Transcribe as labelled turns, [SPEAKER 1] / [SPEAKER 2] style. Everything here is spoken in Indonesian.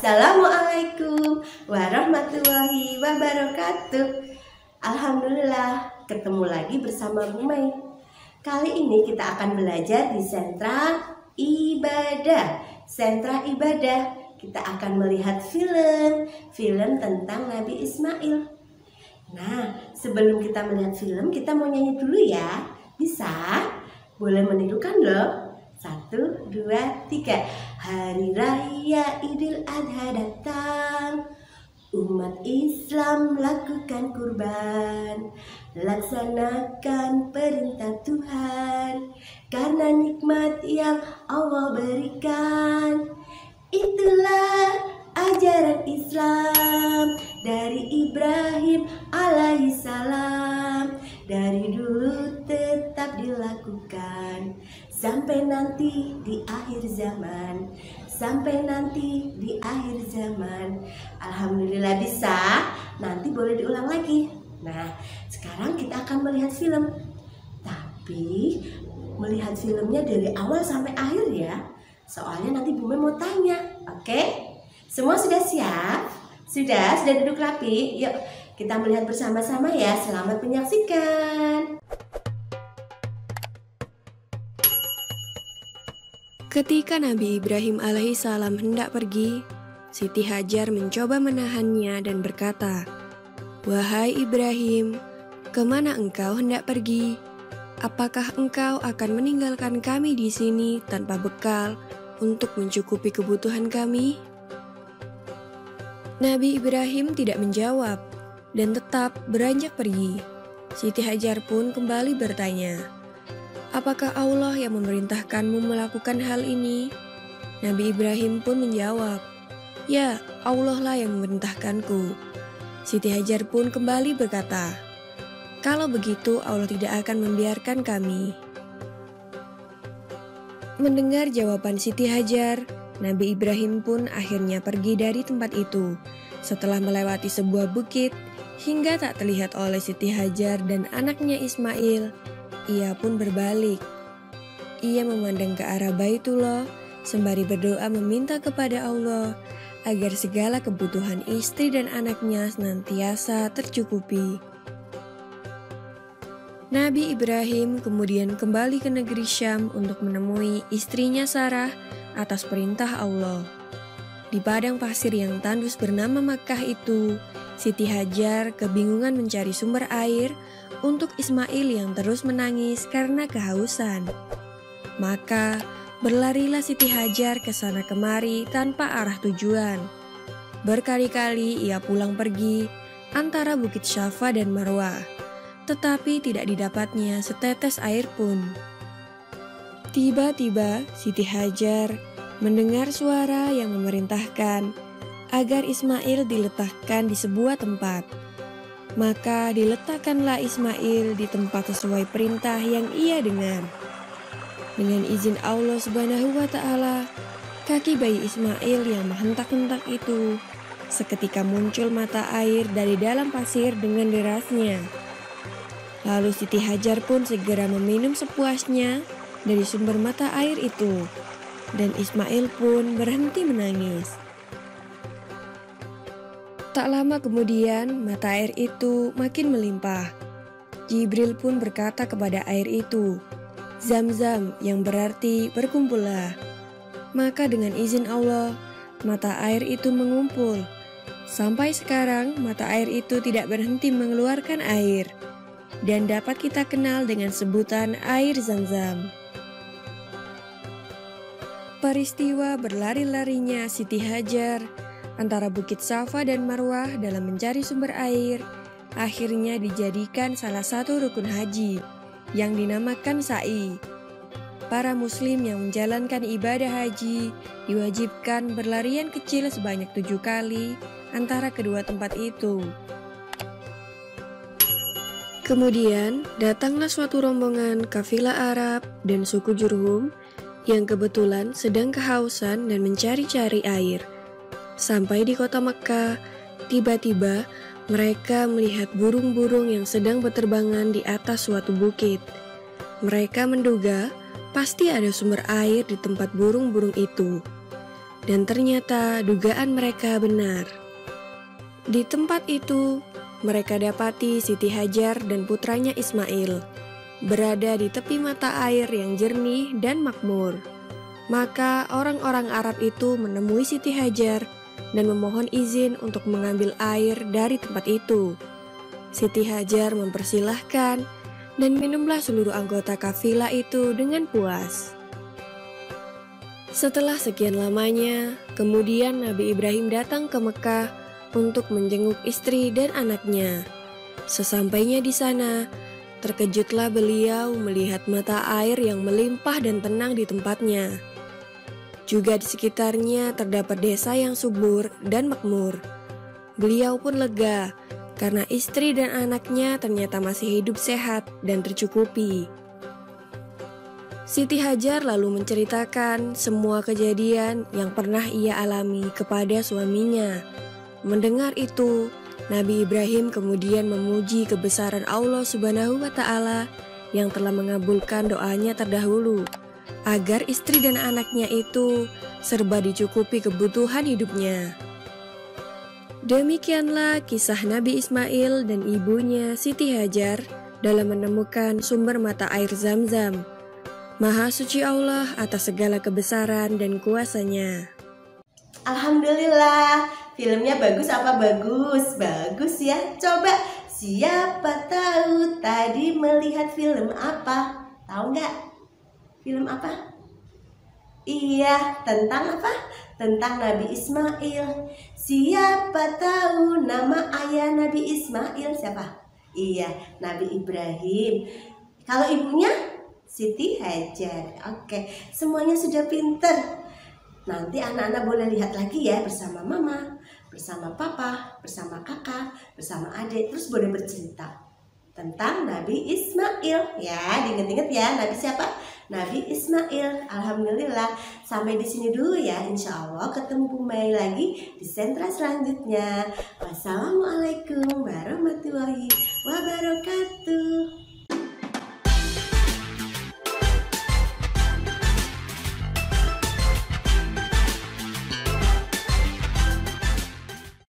[SPEAKER 1] Assalamualaikum warahmatullahi wabarakatuh. Alhamdulillah, ketemu lagi bersama Bu Mei. Kali ini kita akan belajar di sentra ibadah. Sentra ibadah, kita akan melihat film tentang Nabi Ismail. Nah, sebelum kita melihat film, kita mau nyanyi dulu ya. Bisa? Boleh menirukan loh. 1, 2, 3. Hari Raya Idul Adha datang, umat Islam lakukan kurban, laksanakan perintah Tuhan, karena nikmat yang Allah berikan. Itulah ajaran Islam dari Ibrahim alaihissalam, dari dulu tetap dilakukan sampai nanti di akhir zaman, sampai nanti di akhir zaman. Alhamdulillah bisa. Nanti boleh diulang lagi. Nah, sekarang kita akan melihat film. Tapi melihat filmnya dari awal sampai akhir ya. Soalnya nanti Bu Mei mau tanya. Oke? Semua sudah siap? Sudah duduk rapi? Yuk, kita melihat bersama-sama ya. Selamat menyaksikan.
[SPEAKER 2] Ketika Nabi Ibrahim alaihissalam hendak pergi, Siti Hajar mencoba menahannya dan berkata, "Wahai Ibrahim, kemana engkau hendak pergi? Apakah engkau akan meninggalkan kami di sini tanpa bekal untuk mencukupi kebutuhan kami?" Nabi Ibrahim tidak menjawab dan tetap beranjak pergi. Siti Hajar pun kembali bertanya, "Apakah Allah yang memerintahkanmu melakukan hal ini?" Nabi Ibrahim pun menjawab, "Ya, Allah lah yang memerintahkanku." Siti Hajar pun kembali berkata, "Kalau begitu Allah tidak akan membiarkan kami." Mendengar jawaban Siti Hajar, Nabi Ibrahim pun akhirnya pergi dari tempat itu. Setelah melewati sebuah bukit, hingga tak terlihat oleh Siti Hajar dan anaknya Ismail, ia pun berbalik. Ia memandang ke arah Baitullah sembari berdoa meminta kepada Allah agar segala kebutuhan istri dan anaknya senantiasa tercukupi. Nabi Ibrahim kemudian kembali ke negeri Syam untuk menemui istrinya Sarah atas perintah Allah. Di padang pasir yang tandus bernama Makkah itu, Siti Hajar kebingungan mencari sumber air untuk Ismail yang terus menangis karena kehausan. Maka berlarilah Siti Hajar ke sana kemari tanpa arah tujuan. Berkali-kali ia pulang pergi antara Bukit Syafa dan Marwah, tetapi tidak didapatnya setetes air pun. Tiba-tiba Siti Hajar mendengar suara yang memerintahkan agar Ismail diletakkan di sebuah tempat. Maka diletakkanlah Ismail di tempat sesuai perintah yang ia dengar. Dengan izin Allah Subhanahu wa Ta'ala, kaki bayi Ismail yang menghentak-hentak itu seketika muncul mata air dari dalam pasir dengan derasnya. Lalu Siti Hajar pun segera meminum sepuasnya dari sumber mata air itu, dan Ismail pun berhenti menangis. Tak lama kemudian, mata air itu makin melimpah. Jibril pun berkata kepada air itu, "Zam-zam," yang berarti berkumpullah. Maka dengan izin Allah, mata air itu mengumpul. Sampai sekarang, mata air itu tidak berhenti mengeluarkan air, dan dapat kita kenal dengan sebutan air Zam-zam. Peristiwa berlari-larinya Siti Hajar antara Bukit Safa dan Marwah dalam mencari sumber air akhirnya dijadikan salah satu rukun haji yang dinamakan sa'i. Para muslim yang menjalankan ibadah haji diwajibkan berlarian kecil sebanyak 7 kali antara kedua tempat itu. Kemudian datanglah suatu rombongan kafilah Arab dan suku Jurhum yang kebetulan sedang kehausan dan mencari-cari air. Sampai di kota Mekkah, tiba-tiba mereka melihat burung-burung yang sedang berterbangan di atas suatu bukit. Mereka menduga pasti ada sumber air di tempat burung-burung itu. dan ternyata dugaan mereka benar. Di tempat itu, mereka dapati Siti Hajar dan putranya Ismail berada di tepi mata air yang jernih dan makmur. Maka orang-orang Arab itu menemui Siti Hajar dan memohon izin untuk mengambil air dari tempat itu. Siti Hajar mempersilahkan dan minumlah seluruh anggota kafilah itu dengan puas. Setelah sekian lamanya, kemudian Nabi Ibrahim datang ke Mekah untuk menjenguk istri dan anaknya. Sesampainya di sana, terkejutlah beliau melihat mata air yang melimpah dan tenang di tempatnya. Juga di sekitarnya terdapat desa yang subur dan makmur. Beliau pun lega karena istri dan anaknya ternyata masih hidup sehat dan tercukupi. Siti Hajar lalu menceritakan semua kejadian yang pernah ia alami kepada suaminya. Mendengar itu, Nabi Ibrahim kemudian memuji kebesaran Allah Subhanahu wa Ta'ala yang telah mengabulkan doanya terdahulu, agar istri dan anaknya itu serba dicukupi kebutuhan hidupnya. Demikianlah kisah Nabi Ismail dan ibunya Siti Hajar dalam menemukan sumber mata air Zam-Zam. Maha suci Allah atas segala kebesaran dan kuasanya.
[SPEAKER 1] Alhamdulillah, filmnya bagus apa bagus? Bagus ya. Coba, siapa tahu tadi melihat film apa? Tahu nggak? Film apa? Iya, tentang apa? Tentang Nabi Ismail. Siapa tahu nama ayah Nabi Ismail siapa? Iya, Nabi Ibrahim. Kalau ibunya? Siti Hajar. Oke, semuanya sudah pinter. Nanti anak-anak boleh lihat lagi ya bersama mama, bersama papa, bersama kakak, bersama adik. Terus boleh bercerita tentang Nabi Ismail. Ya, diingat-ingat ya, Nabi siapa? Nabi Ismail. Alhamdulillah. Sampai di sini dulu ya. Insya Allah ketemu Bu Mai lagi di sentra selanjutnya. Wassalamualaikum warahmatullahi wabarakatuh.